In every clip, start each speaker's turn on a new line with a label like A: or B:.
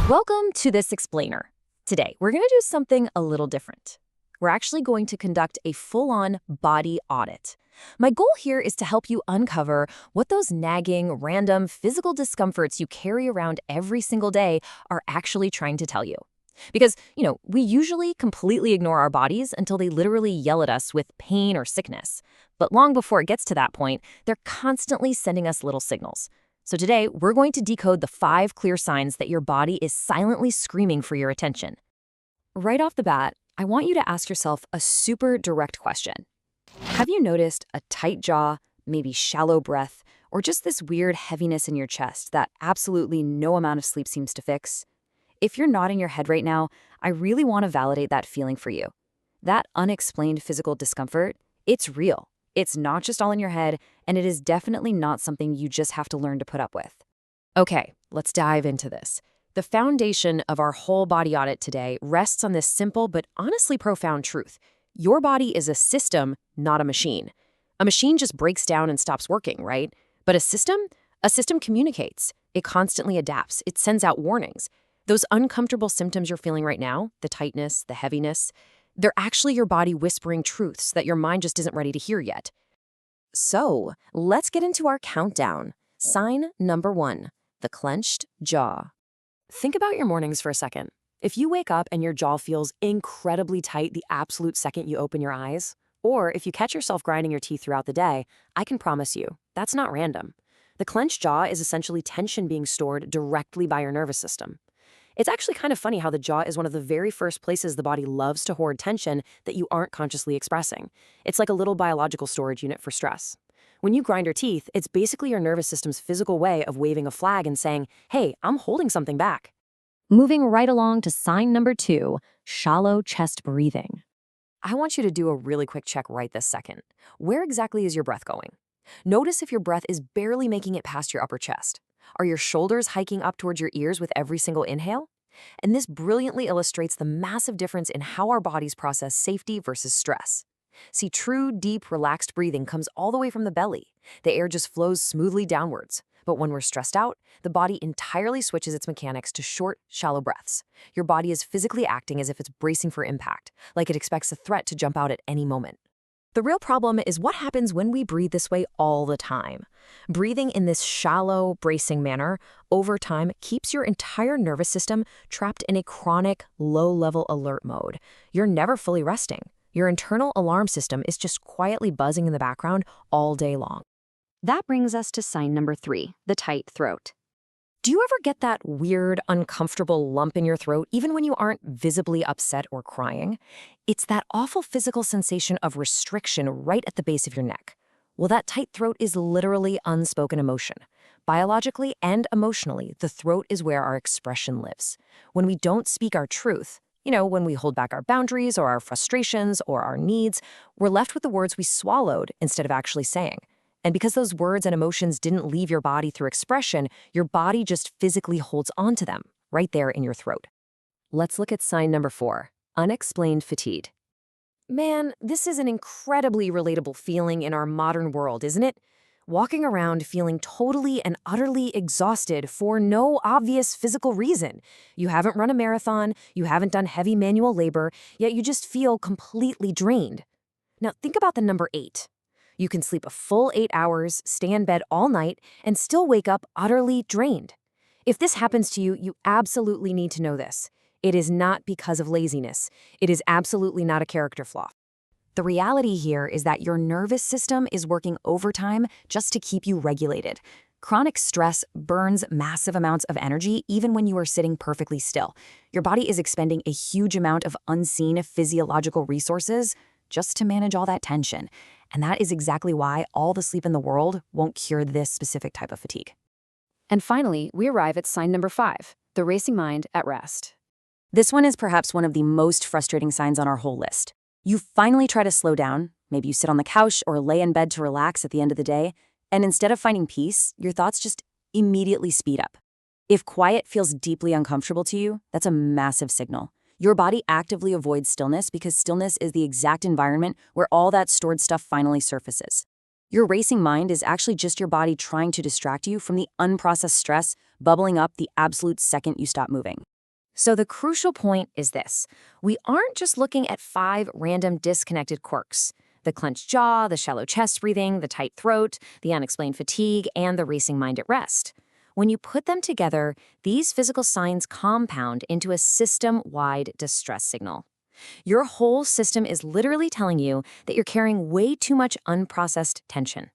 A: Welcome to this explainer. Today, we're going to do something a little different. We're actually going to conduct a full-on body audit. My goal here is to help you uncover what those nagging, random physical discomforts you carry around every single day are actually trying to tell you. Because, we usually completely ignore our bodies until they literally yell at us with pain or sickness. But long before it gets to that point, they're constantly sending us little signals. So today, we're going to decode the 5 clear signs that your body is silently screaming for your attention. Right off the bat, I want you to ask yourself a super direct question. Have you noticed a tight jaw, maybe shallow breath, or just this weird heaviness in your chest that absolutely no amount of sleep seems to fix? If you're nodding your head right now, I really want to validate that feeling for you. That unexplained physical discomfort, it's real. It's not just all in your head, and it is definitely not something you just have to learn to put up with. Okay, let's dive into this. The foundation of our whole body audit today rests on this simple but honestly profound truth. Your body is a system, not a machine. A machine just breaks down and stops working, right? But a system communicates. It constantly adapts. It sends out warnings. Those uncomfortable symptoms you're feeling right now, the tightness, the heaviness, they're actually your body whispering truths that your mind just isn't ready to hear yet. So, let's get into our countdown. Sign number 1, the clenched jaw. Think about your mornings for a second. If you wake up and your jaw feels incredibly tight the absolute second you open your eyes, or if you catch yourself grinding your teeth throughout the day, I can promise you, that's not random. The clenched jaw is essentially tension being stored directly by your nervous system. It's actually kind of funny how the jaw is one of the very first places the body loves to hoard tension that you aren't consciously expressing. It's like a little biological storage unit for stress. When you grind your teeth, it's basically your nervous system's physical way of waving a flag and saying, hey, I'm holding something back. Moving right along to sign number 2, shallow chest breathing. I want you to do a really quick check right this second. Where exactly is your breath going? Notice if your breath is barely making it past your upper chest. Are your shoulders hiking up towards your ears with every single inhale? And this brilliantly illustrates the massive difference in how our bodies process safety versus stress. See, true, deep, relaxed breathing comes all the way from the belly. The air just flows smoothly downwards. But when we're stressed out, the body entirely switches its mechanics to short, shallow breaths. Your body is physically acting as if it's bracing for impact, like it expects a threat to jump out at any moment. The real problem is what happens when we breathe this way all the time. Breathing in this shallow, bracing manner over time keeps your entire nervous system trapped in a chronic, low-level alert mode. You're never fully resting. Your internal alarm system is just quietly buzzing in the background all day long. That brings us to sign number 3, the tight throat. Do you ever get that weird, uncomfortable lump in your throat even when you aren't visibly upset or crying? It's that awful physical sensation of restriction right at the base of your neck. Well, that tight throat is literally unspoken emotion. Biologically and emotionally, the throat is where our expression lives. When we don't speak our truth, when we hold back our boundaries or our frustrations or our needs, we're left with the words we swallowed instead of actually saying. And because those words and emotions didn't leave your body through expression, your body just physically holds on to them, right there in your throat. Let's look at sign number 4, unexplained fatigue. Man, this is an incredibly relatable feeling in our modern world, isn't it? Walking around feeling totally and utterly exhausted for no obvious physical reason. You haven't run a marathon, you haven't done heavy manual labor, yet you just feel completely drained. Now think about the number 8. You can sleep a full 8 hours, stay in bed all night, and still wake up utterly drained. If this happens to you, you absolutely need to know this. It is not because of laziness. It is absolutely not a character flaw. The reality here is that your nervous system is working overtime just to keep you regulated. Chronic stress burns massive amounts of energy even when you are sitting perfectly still. Your body is expending a huge amount of unseen physiological resources just to manage all that tension. And that is exactly why all the sleep in the world won't cure this specific type of fatigue. And finally, we arrive at sign number 5, the racing mind at rest. This one is perhaps one of the most frustrating signs on our whole list. You finally try to slow down, maybe you sit on the couch or lay in bed to relax at the end of the day, and instead of finding peace, your thoughts just immediately speed up. If quiet feels deeply uncomfortable to you, that's a massive signal. Your body actively avoids stillness because stillness is the exact environment where all that stored stuff finally surfaces. Your racing mind is actually just your body trying to distract you from the unprocessed stress bubbling up the absolute second you stop moving. So the crucial point is this. We aren't just looking at 5 random disconnected quirks. The clenched jaw, the shallow chest breathing, the tight throat, the unexplained fatigue, and the racing mind at rest. When you put them together, these physical signs compound into a system-wide distress signal. Your whole system is literally telling you that you're carrying way too much unprocessed tension.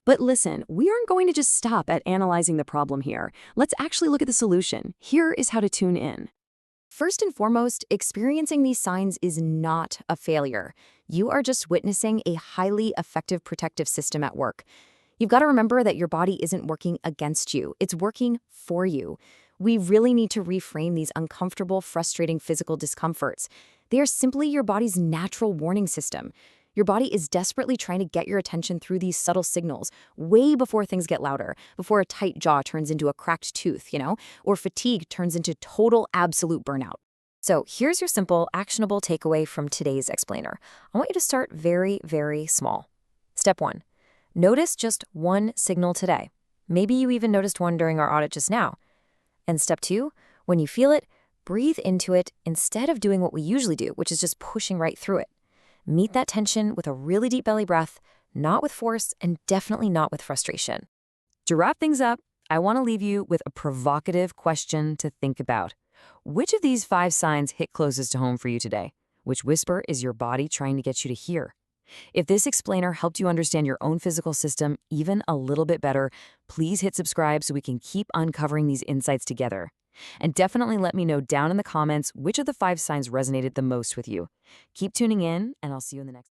B: But listen, we aren't going to just stop at analyzing the problem here. Let's actually look at the solution. Here is how to tune in.
A: First and foremost, experiencing these signs is not a failure. You are just witnessing a highly effective protective system at work. You've got to remember that your body isn't working against you, it's working for you. We really need to reframe these uncomfortable, frustrating physical discomforts. They are simply your body's natural warning system. Your body is desperately trying to get your attention through these subtle signals way before things get louder, before a tight jaw turns into a cracked tooth, or fatigue turns into total absolute burnout. So here's your simple, actionable takeaway from today's explainer. I want you to start very, very small. Step 1. Notice just one signal today. Maybe you even noticed one during our audit just now. And step 2, when you feel it, breathe into it instead of doing what we usually do, which is just pushing right through it. Meet that tension with a really deep belly breath, not with force, and definitely not with frustration. To wrap things up, I want to leave you with a provocative question to think about. Which of these 5 signs hit closest to home for you today? Which whisper is your body trying to get you to hear? If this explainer helped you understand your own physical system even a little bit better, please hit subscribe so we can keep uncovering these insights together. And definitely let me know down in the comments which of the 5 signs resonated the most with you. Keep tuning in, and I'll see you in the next